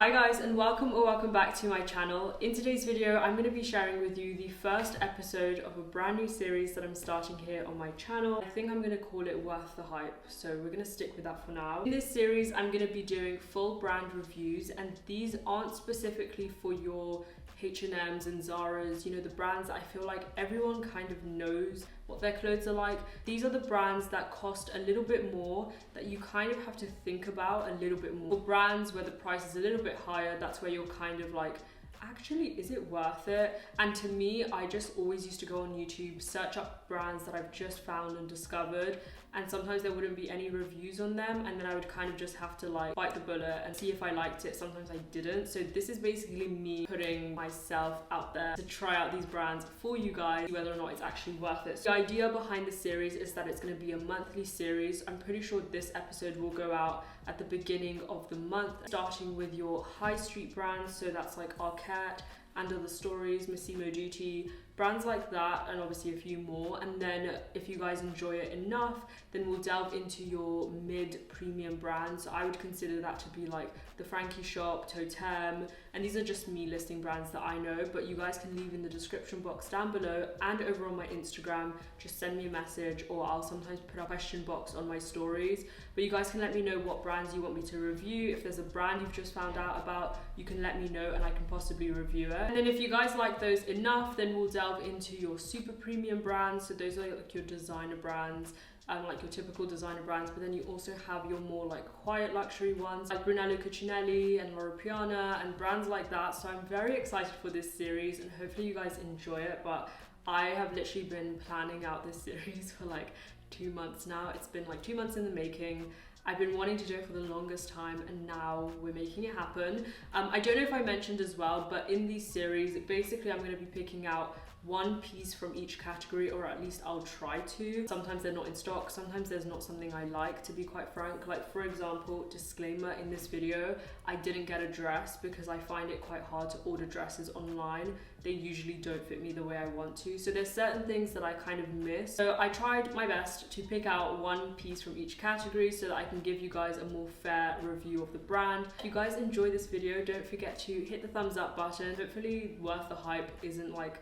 Hi guys, and welcome back to my channel. In today's video I'm going to be sharing with you the first episode of a brand new series that I'm starting here on my channel. I think I'm going to call it Worth the Hype, so we're going to stick with that for now. In this series I'm going to be doing full brand reviews, and these aren't specifically for your H&M's and Zara's, you know, the brands that I feel like everyone kind of knows what their clothes are like. These are the brands that cost a little bit more, that you kind of have to think about a little bit more. For brands where the price is a little bit higher, that's where you're kind of like, actually, is it worth it? And to me, I just always used to go on YouTube, search up brands that I've just found and discovered, and sometimes there wouldn't be any reviews on them, and then I would kind of just have to like bite the bullet and see if I liked it. Sometimes I didn't. So this is basically me putting myself out there to try out these brands for you guys, whether or not it's actually worth it. So the idea behind the series is that it's going to be a monthly series. I'm pretty sure this episode will go out at the beginning of the month, starting with your high street brands. So that's like Arket, And Other Stories, Massimo Dutti, brands like that, and obviously a few more. And then if you guys enjoy it enough, then we'll delve into your mid-premium brands. So I would consider that to be like the Frankie Shop, Totem, and these are just me listing brands that I know, but you guys can leave in the description box down below and over on my Instagram. Just send me a message, or I'll sometimes put a question box on my stories. But you guys can let me know what brands you want me to review. If there's a brand you've just found out about, you can let me know and I can possibly review it. And then if you guys like those enough, then we'll delve into your super premium brands. So those are like your designer brands, like your typical designer brands, but then you also have your more like quiet luxury ones like Brunello Cucinelli and Loro Piana and brands like that. So I'm very excited for this series and hopefully you guys enjoy it. But I have literally been planning out this series for like 2 months now. It's been like 2 months in the making. I've been wanting to do it for the longest time, and now we're making it happen. I don't know if I mentioned as well, but in these series, basically I'm going to be picking out one piece from each category, or at least I'll try to. Sometimes they're not in stock, sometimes there's not something I like, to be quite frank. Like for example, disclaimer, in this video I didn't get a dress because I find it quite hard to order dresses online. They usually don't fit me the way I want to, so there's certain things that I kind of miss. So I tried my best to pick out one piece from each category so that I can give you guys a more fair review of the brand. If you guys enjoy this video, don't forget to hit the thumbs up button. Hopefully Worth the Hype isn't like,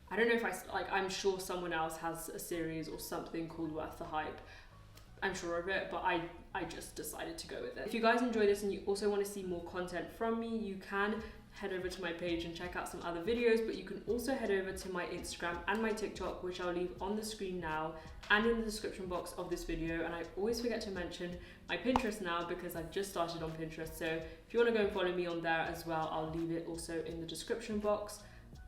I don't know if I'm sure someone else has a series or something called Worth the Hype. I'm sure of it, but I just decided to go with it. If you guys enjoy this and you also want to see more content from me, you can head over to my page and check out some other videos, but you can also head over to my Instagram and my TikTok, which I'll leave on the screen now and in the description box of this video. And I always forget to mention my Pinterest now because I've just started on Pinterest. So if you want to go and follow me on there as well, I'll leave it also in the description box.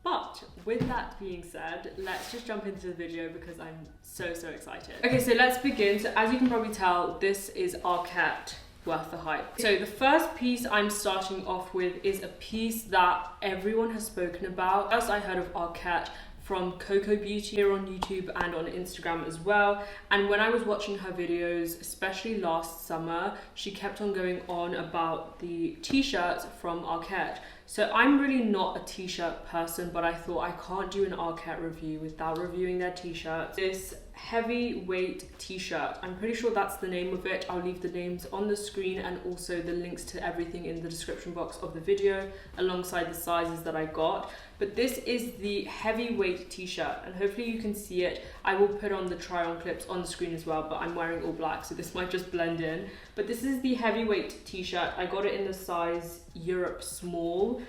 But with that being said, let's just jump into the video because I'm so excited. Okay, so let's begin. So as you can probably tell, this is Arket Worth the Hype. So the first piece I'm starting off with is a piece that everyone has spoken about. First I heard of Arket from Coco Beauty here on YouTube and on Instagram as well. And when I was watching her videos, especially last summer, she kept on going on about the t-shirts from Arket. So I'm really not a t-shirt person, but I thought I can't do an Arket review without reviewing their t-shirts. This heavyweight t-shirt, I'm pretty sure that's the name of it. I'll leave the names on the screen and also the links to everything in the description box of the video alongside the sizes that I got. But this is the heavyweight t-shirt and hopefully you can see it. I will put on the try on clips on the screen as well, but I'm wearing all black so this might just blend in. But this is the heavyweight t-shirt. I got it in the size Europe small.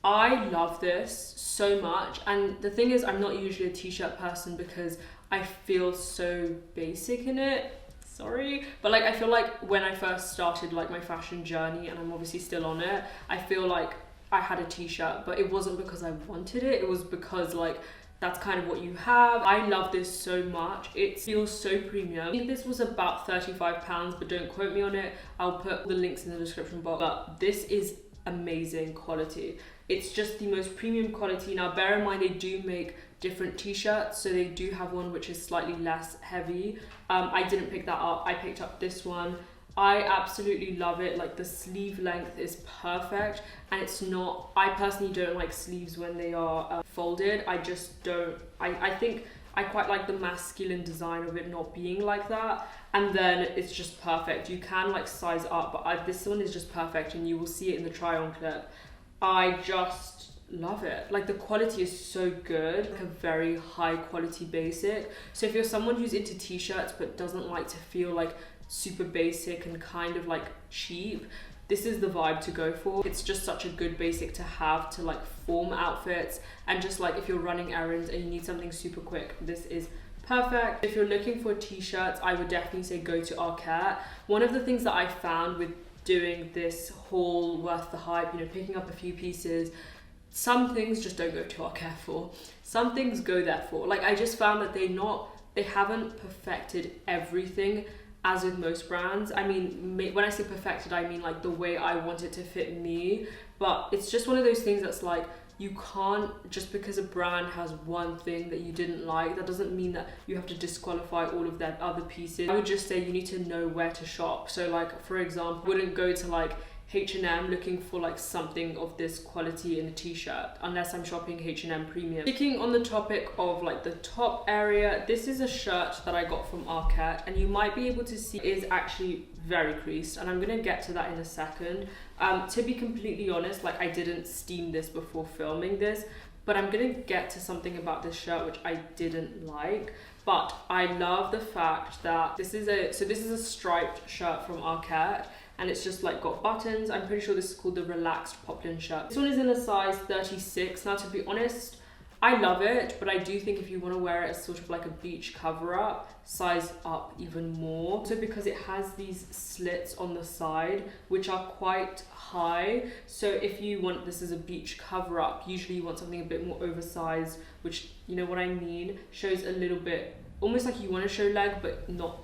I love this so much, and the thing is I'm not usually a t-shirt person because I feel so basic in it. Sorry, but like I feel like when I first started like my fashion journey, and I'm obviously still on it, I feel like I had a t-shirt, but it wasn't because I wanted it. It was because like that's kind of what you have. I love this so much. It feels so premium. I think this was about £35, but don't quote me on it. I'll put the links in the description box. But this is amazing quality. It's just the most premium quality. Now bear in mind they do make different t-shirts, so they do have one which is slightly less heavy. I didn't pick that up. I picked up this one. I absolutely love it. Like the sleeve length is perfect, and it's not, I personally don't like sleeves when they are folded. I just don't, I think I quite like the masculine design of it not being like that. And then it's just perfect. You can like size up, but this one is just perfect, and you will see it in the try on clip. I just love it. Like the quality is so good, like a very high quality basic. So if you're someone who's into t-shirts but doesn't like to feel like super basic and kind of like cheap, this is the vibe to go for. It's just such a good basic to have to like form outfits, and just like if you're running errands and you need something super quick, this is perfect. If you're looking for t-shirts, I would definitely say go to Arket. One of the things that I found with doing this haul worth the hype, you know, picking up a few pieces, some things just don't go to Arket for. Some things go there for. Like I just found that they haven't perfected everything as with most brands. I mean, when I say perfected, I mean like the way I want it to fit me. But it's just one of those things that's like, you can't, just because a brand has one thing that you didn't like, that doesn't mean that you have to disqualify all of their other pieces. I would just say you need to know where to shop. So like, for example, wouldn't go to like H&M looking for like something of this quality in a t-shirt unless I'm shopping H&M premium. Sticking on the topic of like the top area, this is a shirt that I got from Arket, and you might be able to see it is actually very creased, and I'm gonna get to that in a second. To be completely honest, like I didn't steam this before filming this, but I'm gonna get to something about this shirt which I didn't like. But I love the fact that this is a striped shirt from Arket, and it's just like got buttons. I'm pretty sure this is called the relaxed Poplin shirt. This one is in a size 36. Now to be honest, I love it, but I do think if you want to wear it as sort of like a beach cover up, size up even more. So because it has these slits on the side, which are quite high. So if you want this as a beach cover up, usually you want something a bit more oversized, which, you know what I mean, shows a little bit, almost like you want to show leg, but not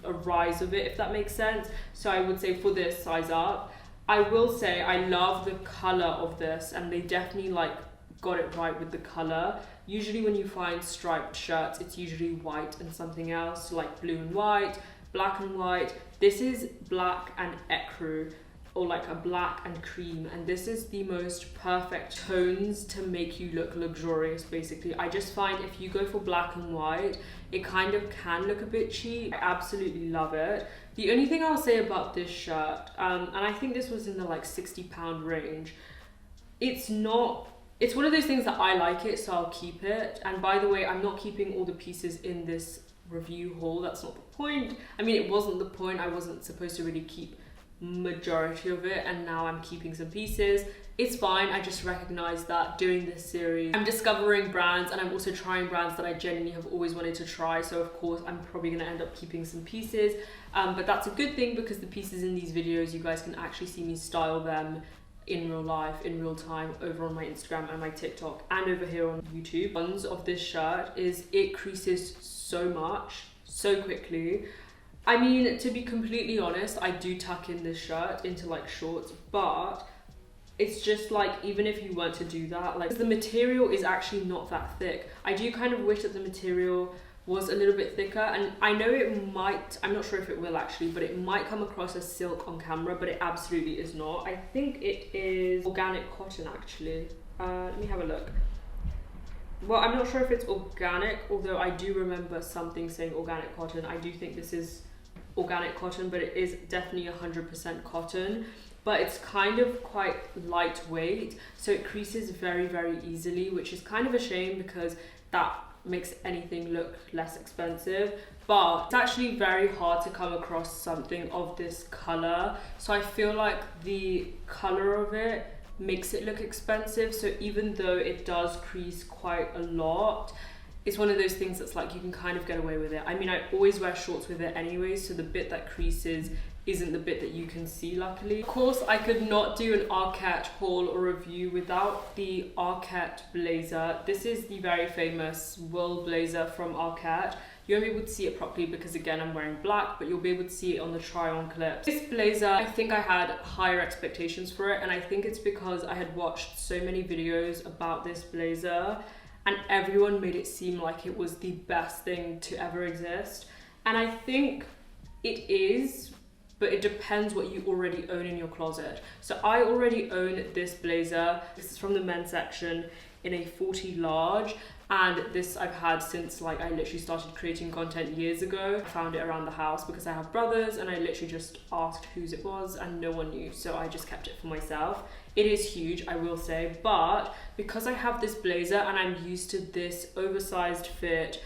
a rise of it, if that makes sense. So I would say for this, size up. I will say I love the color of this, and they definitely like got it right with the color. Usually when you find striped shirts, it's usually white and something else, like blue and white, black and white. This is black and ecru, or like a black and cream, and this is the most perfect tones to make you look luxurious. Basically, I just find if you go for black and white, it kind of can look a bit cheap. I absolutely love it. The only thing I'll say about this shirt, and I think this was in the like £60 range, it's one of those things that I like it, so I'll keep it. And by the way, I'm not keeping all the pieces in this review haul. That's not the point. I mean, it wasn't the point. I wasn't supposed to really keep majority of it, and now I'm keeping some pieces. It's fine. I just recognize that doing this series, I'm discovering brands, and I'm also trying brands that I genuinely have always wanted to try. So of course, I'm probably going to end up keeping some pieces. But that's a good thing, because the pieces in these videos, you guys can actually see me style them in real life, in real time, over on my Instagram and my TikTok, and over here on YouTube. Ones of this shirt is it creases so much, so quickly. I mean, to be completely honest, I do tuck in this shirt into like shorts, but it's just like, even if you weren't to do that, like the material is actually not that thick. I do kind of wish that the material was a little bit thicker, and I know it might, I'm not sure if it will actually, but it might come across as silk on camera, but it absolutely is not. I think it is organic cotton actually. Let me have a look. Well, I'm not sure if it's organic, although I do remember something saying organic cotton. I do think this is organic cotton, but it is definitely 100% cotton. But it's kind of quite lightweight, so it creases very, very easily, which is kind of a shame, because that makes anything look less expensive. But it's actually very hard to come across something of this color, so I feel like the color of it makes it look expensive. So even though it does crease quite a lot, it's one of those things that's like, you can kind of get away with it. I mean, I always wear shorts with it anyway, so the bit that creases isn't the bit that you can see, luckily. Of course, I could not do an Arket haul or review without the Arket blazer. This is the very famous wool blazer from Arket. You won't be able to see it properly because, again, I'm wearing black, but you'll be able to see it on the try-on clips. This blazer, I think I had higher expectations for it, and I think it's because I had watched so many videos about this blazer, and everyone made it seem like it was the best thing to ever exist. And I think it is, but it depends what you already own in your closet. So I already own this blazer. This is from the men's section in a 40 large. And this I've had since like I literally started creating content years ago. I found it around the house because I have brothers and I literally just asked whose it was and no one knew. So I just kept it for myself. It is huge, I will say, but because I have this blazer and I'm used to this oversized fit,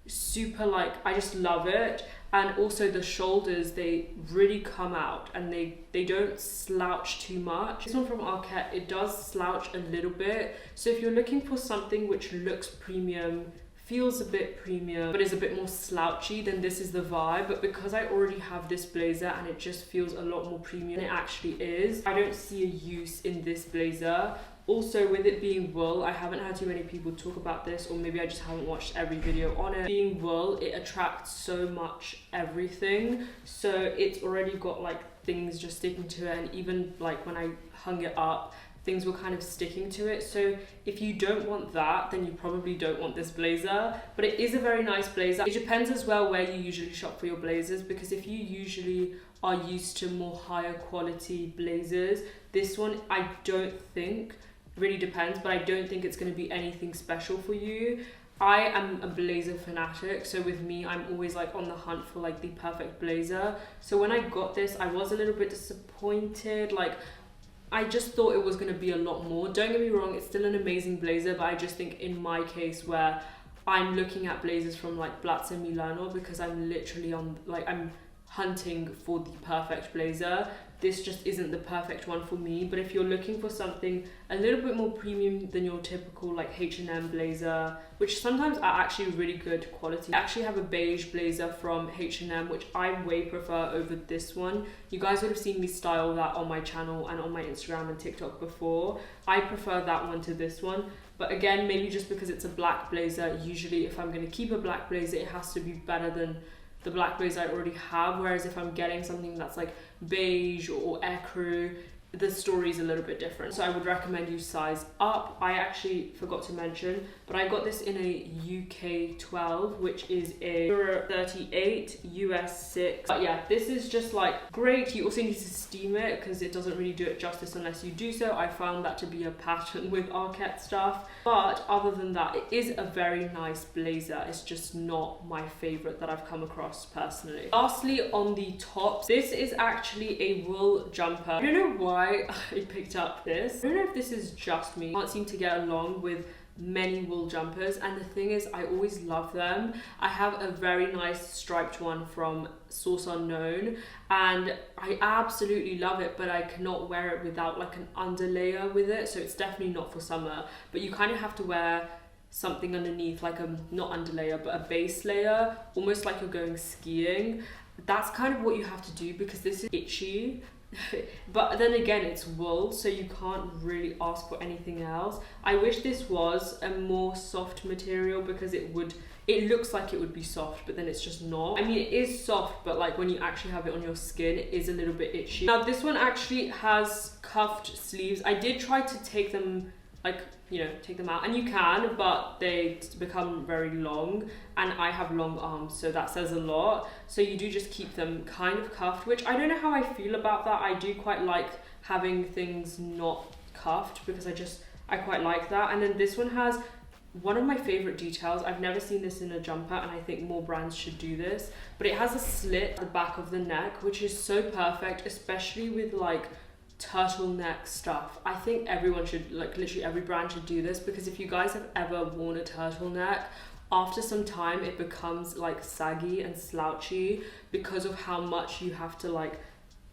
super like, I just love it. And also the shoulders, they really come out and they don't slouch too much. This one from Arket, it does slouch a little bit. So if you're looking for something which looks premium, feels a bit premium, but is a bit more slouchy, then this is the vibe. But because I already have this blazer and it just feels a lot more premium than it actually is, I don't see a use in this blazer. Also, with it being wool, I haven't had too many people talk about this, or maybe I just haven't watched every video on it. Being wool, it attracts so much everything. So it's already got like things just sticking to it, and even like when I hung it up, things were kind of sticking to it. So if you don't want that, then you probably don't want this blazer. But it is a very nice blazer. It depends as well where you usually shop for your blazers, because if you usually are used to more higher quality blazers, this one I don't think, really depends, but I don't think it's going to be anything special for you. I am a blazer fanatic, so with me I'm always like on the hunt for like the perfect blazer. So when I got this, I was a little bit disappointed. Like, I just thought it was going to be a lot more. Don't get me wrong, it's still an amazing blazer, but I just think in my case where I'm looking at blazers from like Platz and Milano, because I'm literally on like, I'm hunting for the perfect blazer, this just isn't the perfect one for me. But if you're looking for something a little bit more premium than your typical like H&M blazer, which sometimes are actually really good quality. I actually have a beige blazer from H&M, which I way prefer over this one. You guys would have seen me style that on my channel and on my Instagram and TikTok before. I prefer that one to this one. But again, maybe just because it's a black blazer, usually if I'm going to keep a black blazer, it has to be better than the black blazer I already have. Whereas if I'm getting something that's like beige or ecru, the story's a little bit different. So I would recommend you size up. I actually forgot to mention, but I got this in a UK 12, which is a Euro 38, US 6. But yeah, this is just like great. You also need to steam it because it doesn't really do it justice unless you do so. I found that to be a pattern with Arket stuff. But other than that, it is a very nice blazer. It's just not my favorite that I've come across personally. Lastly, on the tops, this is actually a wool jumper. I don't know why I picked up this. I don't know if this is just me. I can't seem to get along with many wool jumpers, and the thing is I always love them. I have a very nice striped one from Source Unknown and I absolutely love it, but I cannot wear it without like an underlayer with it, so it's definitely not for summer. But you kind of have to wear something underneath, like a not underlayer but a base layer, almost like you're going skiing. That's kind of what you have to do because this is itchy. But then again, it's wool, so you can't really ask for anything else. I wish this was a more soft material because it looks like it would be soft, but then it's just not. I mean, it is soft, but like when you actually have it on your skin, it is a little bit itchy. Now this one actually has cuffed sleeves. I did try to take them, like, you know, take them out, and you can, but they become very long, and I have long arms, so that says a lot. So you do just keep them kind of cuffed, which I don't know how I feel about that. I do quite like having things not cuffed because I quite like that. And then this one has one of my favorite details. I've never seen this in a jumper, and I think more brands should do this, but it has a slit at the back of the neck, which is so perfect, especially with like turtleneck stuff. I think everyone should, like literally every brand should do this, because if you guys have ever worn a turtleneck, after some time it becomes like saggy and slouchy because of how much you have to like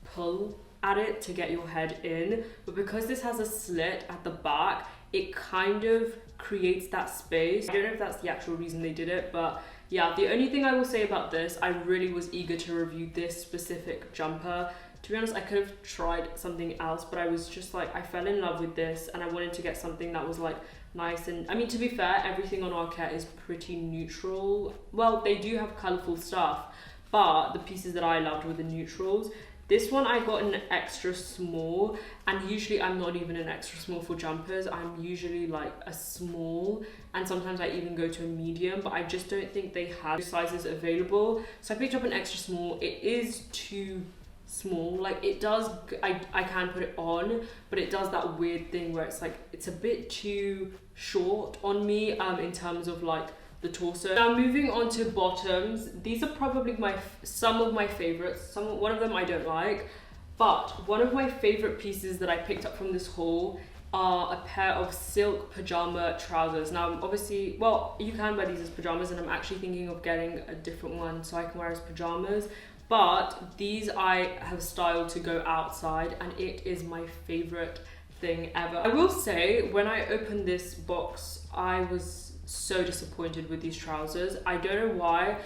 pull at it to get your head in. But because this has a slit at the back, it kind of creates that space. I don't know if that's the actual reason they did it, but yeah, the only thing I will say about this, I really was eager to review this specific jumper. To be honest, I could have tried something else, but I was just like, I fell in love with this and I wanted to get something that was like nice. And I mean, to be fair, everything on Arket is pretty neutral. Well, they do have colourful stuff, but the pieces that I loved were the neutrals. This one I got an extra small, and usually I'm not even an extra small for jumpers. I'm usually like a small, and sometimes I even go to a medium, but I just don't think they had sizes available. So I picked up an extra small. It is too small. Like it does, I can put it on, but it does that weird thing where it's like it's a bit too short on me in terms of like the torso. Now moving on to bottoms, these are probably some of my favorites. One of them I don't like, but one of my favorite pieces that I picked up from this haul are a pair of silk pajama trousers. Now obviously, well, you can wear these as pajamas, and I'm actually thinking of getting a different one so I can wear as pajamas, but these I have styled to go outside, and it is my favorite thing ever. I will say, when I opened this box, I was so disappointed with these trousers. I don't know why.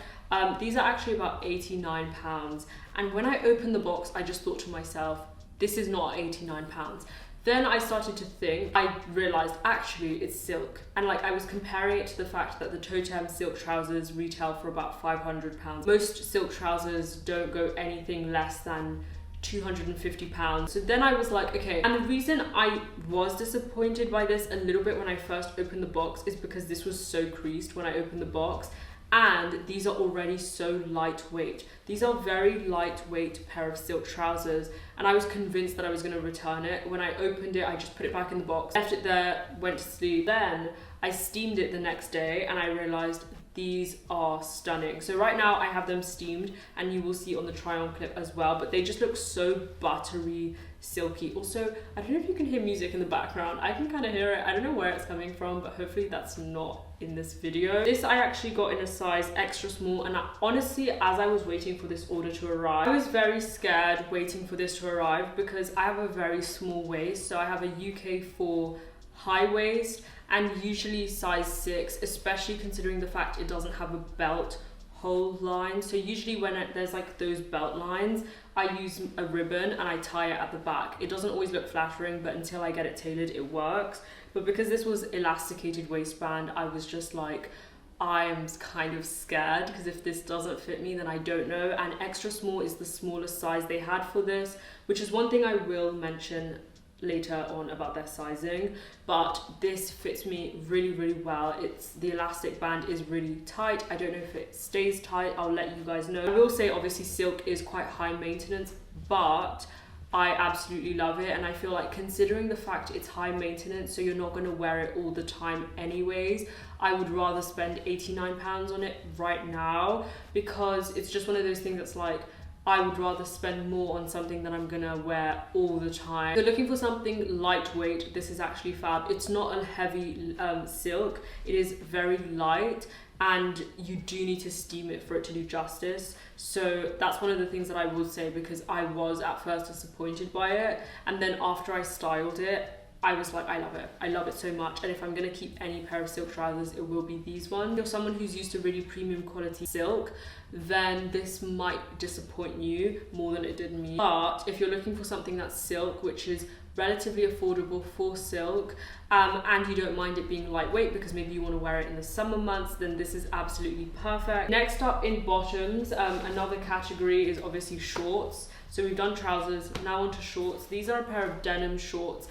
These are actually about £89, and when I opened the box, I just thought to myself, this is not £89. Then I started to think, I realized actually it's silk. And like I was comparing it to the fact that the Totem silk trousers retail for about £500. Most silk trousers don't go anything less than £250. So then I was like, okay. And the reason I was disappointed by this a little bit when I first opened the box is because this was so creased when I opened the box. And these are already so lightweight. These are very lightweight pair of silk trousers, and I was convinced that I was going to return it. When I opened it, I just put it back in the box, left it there, went to sleep. Then I steamed it the next day, and I realized these are stunning. So right now I have them steamed, and you will see on the try on clip as well, but they just look so buttery, silky. Also, I don't know if you can hear music in the background. I can kind of hear it. I don't know where it's coming from, but hopefully that's not in this video. This I actually got in a size extra small, and honestly, as I was waiting for this order to arrive, I was very scared waiting for this to arrive because I have a very small waist. So I have a UK4 high waist, and usually size 6, especially considering the fact it doesn't have a belt hole line. So usually when there's like those belt lines, I use a ribbon and I tie it at the back. It doesn't always look flattering, but until I get it tailored, it works. But because this was elasticated waistband, I was just like, I am kind of scared because if this doesn't fit me, then I don't know. And extra small is the smallest size they had for this, which is one thing I will mention later on about their sizing, but this fits me really, really well. The elastic band is really tight. I don't know if it stays tight. I'll let you guys know. I will say obviously silk is quite high maintenance, but I absolutely love it, and I feel like considering the fact it's high maintenance, so you're not going to wear it all the time anyways, I would rather spend £89 on it right now, because it's just one of those things that's like, I would rather spend more on something that I'm gonna wear all the time. So looking for something lightweight, this is actually fab. It's not a heavy silk, it is very light, and you do need to steam it for it to do justice. So that's one of the things that I would say, because I was at first disappointed by it, and then after I styled it, I was like, I love it. I love it so much. And if I'm gonna keep any pair of silk trousers, it will be these ones. If you're someone who's used to really premium quality silk, then this might disappoint you more than it did me. But if you're looking for something that's silk, which is relatively affordable for silk, and you don't mind it being lightweight because maybe you want to wear it in the summer months, then this is absolutely perfect. Next up in bottoms, another category is obviously shorts. So we've done trousers, now onto shorts. These are a pair of denim shorts.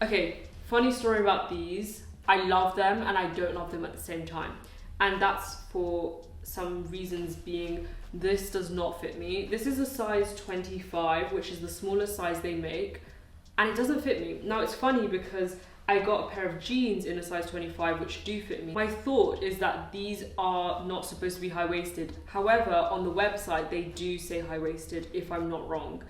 Okay, funny story about these. I love them and I don't love them at the same time. And that's for some reasons being, this does not fit me. This is a size 25, which is the smallest size they make, and it doesn't fit me. Now it's funny because I got a pair of jeans in a size 25 which do fit me. My thought is that these are not supposed to be high-waisted. However, on the website they do say high-waisted, if I'm not wrong.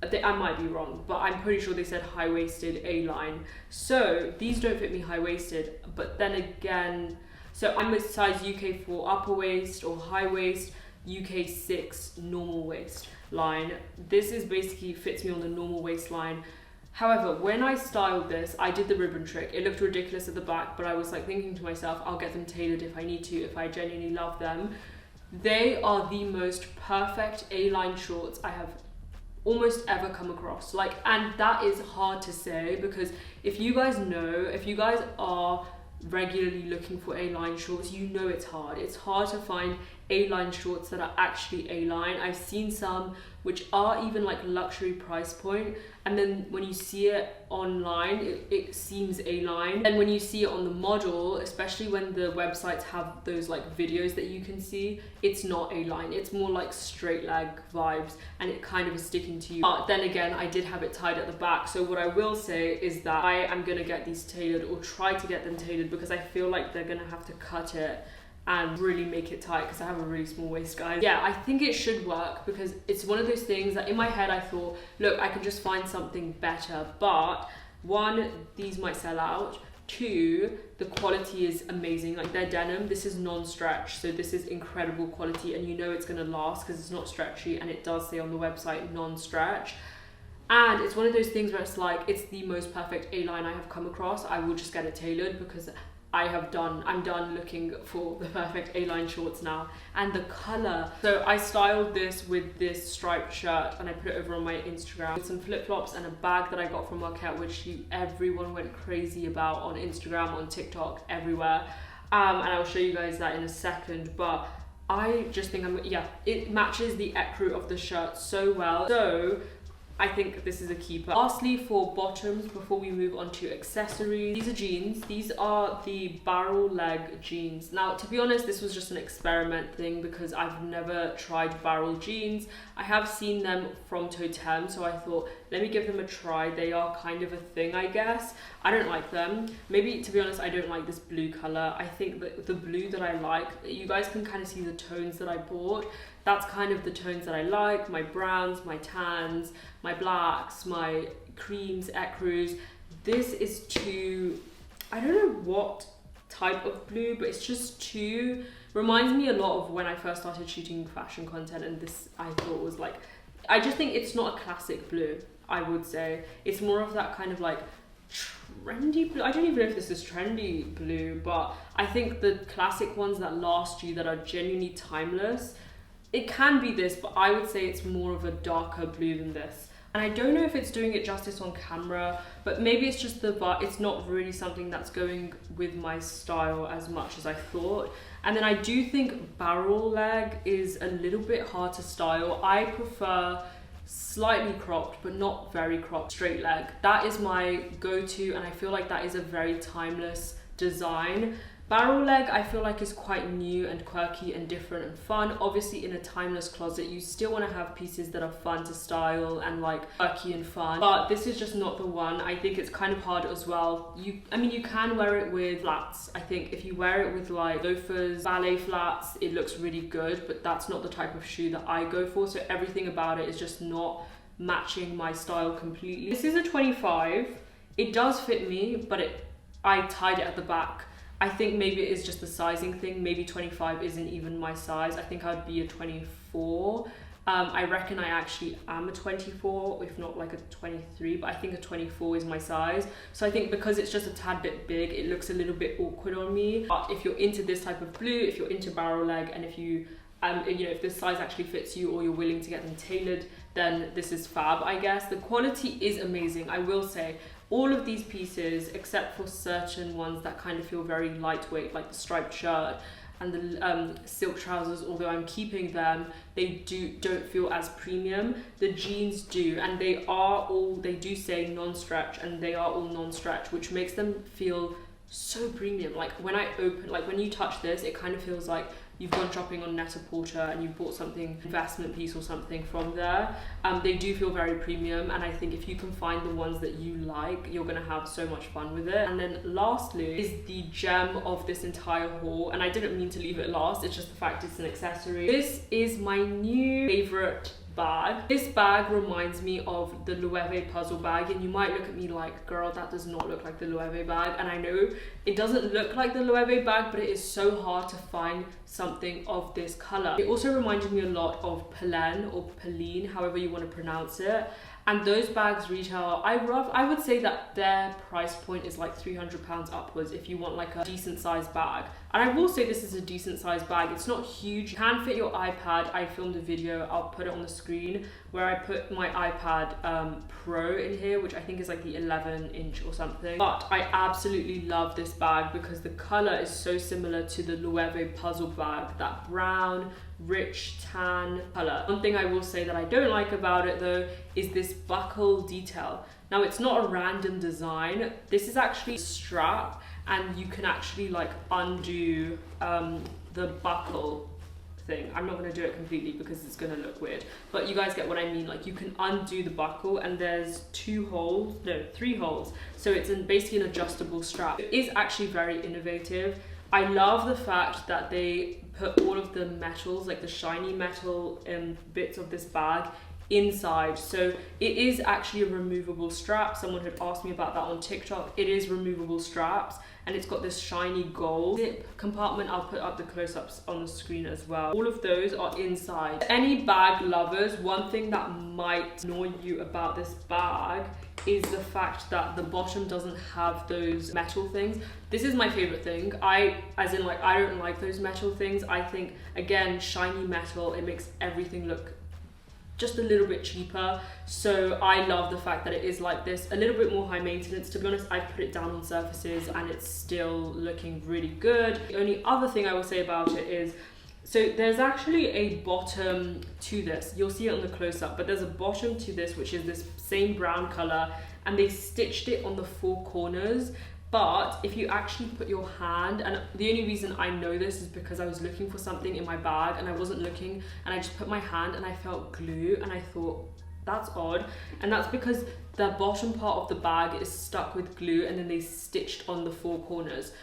I might be wrong, but I'm pretty sure they said high-waisted A-line. So these don't fit me high-waisted, but then again, so I'm a size UK4 upper waist or high waist, UK6 normal waist line. This is basically fits me on the normal waistline. However, when I styled this, I did the ribbon trick. It looked ridiculous at the back, but I was like thinking to myself, I'll get them tailored if I need to, if I genuinely love them. They are the most perfect A-line shorts I have almost ever come across. Like, and that is hard to say, because if you guys are regularly looking for A-line shorts, you know it's hard. It's hard to find A-line shorts that are actually A-line. I've seen some which are even like luxury price point, and then when you see it online it seems A-line, and when you see it on the model, especially when the websites have those like videos that you can see, it's not A-line, it's more like straight leg vibes, and it kind of is sticking to you. But then again, I did have it tied at the back, so what I will say is that I am gonna get these tailored, or try to get them tailored, because I feel like they're gonna have to cut it and really make it tight because I have a really small waist, guys. Yeah, I think it should work, because it's one of those things that in my head I thought, look, I can just find something better, but one, these might sell out. Two, the quality is amazing. Like, they're denim, this is non-stretch, so this is incredible quality, and you know it's gonna last because it's not stretchy, and it does say on the website non-stretch. And it's one of those things where it's like, it's the most perfect A-line I have come across. I will just get it tailored because I'm done looking for the perfect A-line shorts now. And the color, so I styled this with this striped shirt, and I put it over on my Instagram with some flip-flops and a bag that I got from Arket, which everyone went crazy about on Instagram, on TikTok, everywhere. And I'll show you guys that in a second, but I just think it matches the ecru of the shirt so well. So I think this is a keeper. Lastly, for bottoms, before we move on to accessories, these are jeans. These are the barrel leg jeans. Now, to be honest, this was just an experiment thing because I've never tried barrel jeans. I have seen them from Totem, so I thought, let me give them a try. They are kind of a thing, I guess. I don't like them. Maybe, to be honest, I don't like this blue color. I think that the blue that I like, you guys can kind of see the tones that I bought. That's kind of the tones that I like, my browns, my tans, my blacks, my creams, ecrus. This is too, I don't know what type of blue, but it's just too, reminds me a lot of when I first started shooting fashion content, and this I thought was like, I just think it's not a classic blue, I would say. It's more of that kind of like trendy blue. I don't even know if this is trendy blue, but I think the classic ones that last you, that are genuinely timeless, it can be this, but I would say it's more of a darker blue than this. And I don't know if it's doing it justice on camera, but maybe it's just it's not really something that's going with my style as much as I thought. And then I do think barrel leg is a little bit hard to style. I prefer slightly cropped, but not very cropped, straight leg. That is my go-to, and I feel like that is a very timeless design. Barrel leg, I feel like, is quite new and quirky and different and fun. Obviously, in a timeless closet, you still want to have pieces that are fun to style and like quirky and fun, but this is just not the one. I think it's kind of hard as well. I mean, you can wear it with flats. I think if you wear it with like loafers, ballet flats, it looks really good, but that's not the type of shoe that I go for. So everything about it is just not matching my style completely. This is a 25. It does fit me, but I tied it at the back. I think maybe it is just the sizing thing. Maybe 25 isn't even my size. I think I'd be a 24. I reckon I actually am a 24, if not like a 23, but I think a 24 is my size. So I think because it's just a tad bit big, it looks a little bit awkward on me. But if you're into this type of blue, if you're into barrel leg, and if you know, if this size actually fits you, or you're willing to get them tailored, then this is fab, I guess. The quality is amazing, I will say. All of these pieces, except for certain ones that kind of feel very lightweight, like the striped shirt and the silk trousers, although I'm keeping them, they don't feel as premium. The jeans do, and they do say non-stretch, and they are all non-stretch, which makes them feel so premium. Like when you touch this, it kind of feels like you've gone shopping on Net-a-Porter and you bought something, investment piece or something from there. They do feel very premium, and I think if you can find the ones that you like, you're gonna have so much fun with it. And then lastly is the gem of this entire haul, and I didn't mean to leave it last, it's just the fact it's an accessory. This is my new favorite bag. This bag reminds me of the Loewe puzzle bag, and you might look at me like, girl, that does not look like the Loewe bag. And I know it doesn't look like the Loewe bag, but it is so hard to find something of this color. It also reminded me a lot of Poplin or Poplin, however you want to pronounce it. And those bags retail, I would say that their price point is like £300 upwards if you want like a decent sized bag. And I will say this is a decent sized bag. It's not huge. You can fit your iPad. I filmed a video, I'll put it on the screen, where I put my iPad Pro in here, which I think is like the 11-inch or something. But I absolutely love this bag because the color is so similar to the Loewe puzzle bag, that brown, rich tan color. One thing I will say that I don't like about it though is this buckle detail. Now it's not a random design. This is actually a strap, and you can actually like undo the buckle thing. I'm not going to do it completely because it's going to look weird, but you guys get what I mean. Like you can undo the buckle, and there's 3 holes, so it's basically an adjustable strap. It is actually very innovative. I love the fact that they put all of the metals, like the shiny metal bits of this bag, inside. So it is actually a removable strap. Someone had asked me about that on TikTok. It is removable straps, and it's got this shiny gold zip compartment. I'll put up the close-ups on the screen as well. All of those are inside. Any bag lovers, one thing that might annoy you about this bag is the fact that the bottom doesn't have those metal things. This is my favorite thing. I don't like those metal things. I think, again, shiny metal, it makes everything look just a little bit cheaper. So I love the fact that it is like this, a little bit more high maintenance. To be honest, I've put it down on surfaces and it's still looking really good. The only other thing I will say about it is, so there's actually a bottom to this. You'll see it on the close-up, but there's a bottom to this, which is this same brown color, and they stitched it on the 4 corners. But if you actually put your hand, and the only reason I know this is because I was looking for something in my bag and I wasn't looking, and I just put my hand and I felt glue, and I thought, that's odd. And that's because the bottom part of the bag is stuck with glue, and then they stitched on the 4 corners.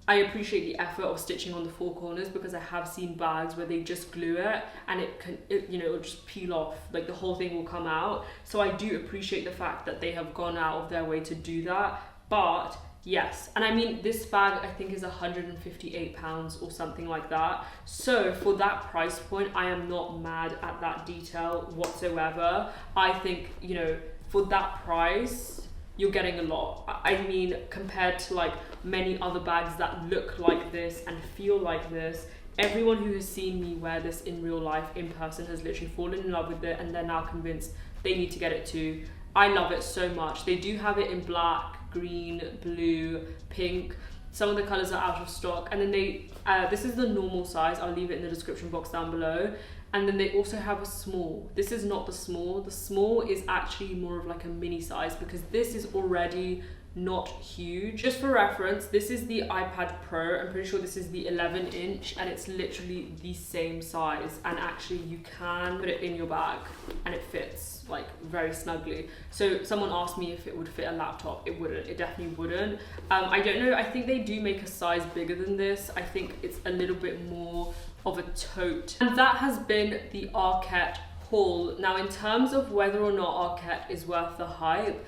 I appreciate the effort of stitching on the 4 corners, because I have seen bags where they just glue it and it'll just peel off, like the whole thing will come out. So I do appreciate the fact that they have gone out of their way to do that. But yes, and I mean, this bag I think is £158 or something like that. So for that price point, I am not mad at that detail whatsoever. I think, you know, for that price, you're getting a lot. I mean, compared to like many other bags that look like this and feel like this, everyone who has seen me wear this in real life, in person, has literally fallen in love with it, and they're now convinced they need to get it too. I love it so much. They do have it in black, green, blue, pink. Some of the colors are out of stock, and then this is the normal size. I'll leave it in the description box down below. And then they also have a small. This is not the small. The small is actually more of like a mini size, because this is already not huge. Just for reference, this is the iPad Pro. I'm pretty sure this is the 11-inch, and it's literally the same size. And actually you can put it in your bag and it fits like very snugly. So someone asked me if it would fit a laptop. It wouldn't. It definitely wouldn't. I don't know. I think they do make a size bigger than this. I think it's a little bit more of a tote. And that has been the Arket haul. Now, in terms of whether or not Arket is worth the hype,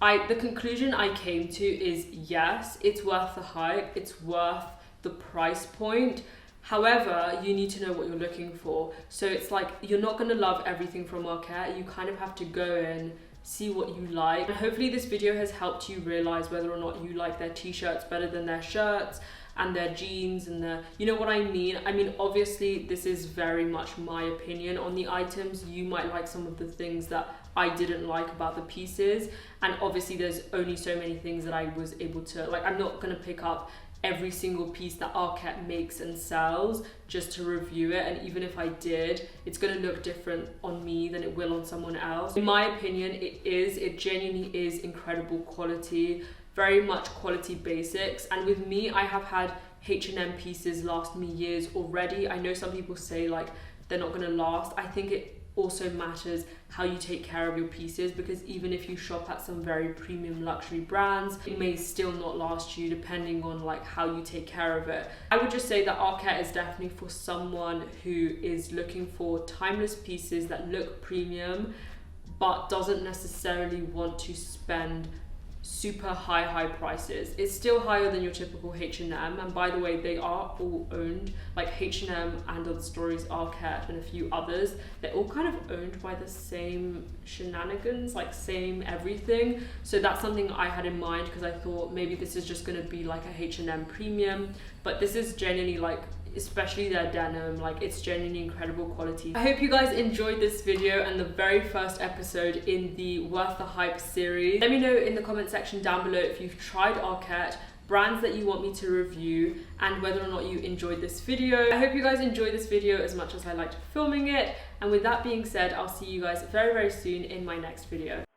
the conclusion I came to is yes, it's worth the hype, it's worth the price point. However, you need to know what you're looking for. So it's like, you're not gonna love everything from Arket. You kind of have to go in, see what you like. And hopefully this video has helped you realize whether or not you like their t-shirts better than their shirts, and their jeans, and their, you know what I mean? I mean, obviously this is very much my opinion on the items. You might like some of the things that I didn't like about the pieces, and obviously there's only so many things that I was able to, like, I'm not gonna pick up every single piece that Arket makes and sells just to review it, and even if I did, it's gonna look different on me than it will on someone else. In my opinion, it genuinely is incredible quality, very much quality basics. And with me, I have had H&M pieces last me years already. I know some people say like they're not gonna last. I think it also matters how you take care of your pieces, because even if you shop at some very premium luxury brands, it may still not last you depending on like how you take care of it. I would just say that Arket is definitely for someone who is looking for timeless pieces that look premium but doesn't necessarily want to spend super high prices. It's still higher than your typical H&M, and by the way, they are all owned, like H&M and Other Stories, Arket, and a few others, they're all kind of owned by the same shenanigans, like same everything. So that's something I had in mind, because I thought maybe this is just going to be like a H&M premium, but this is genuinely like, especially their denim. Like, it's genuinely incredible quality. I hope you guys enjoyed this video and the very first episode in the Worth the Hype series. Let me know in the comment section down below if you've tried Arket, brands that you want me to review, and whether or not you enjoyed this video. I hope you guys enjoyed this video as much as I liked filming it. And with that being said, I'll see you guys very, very soon in my next video.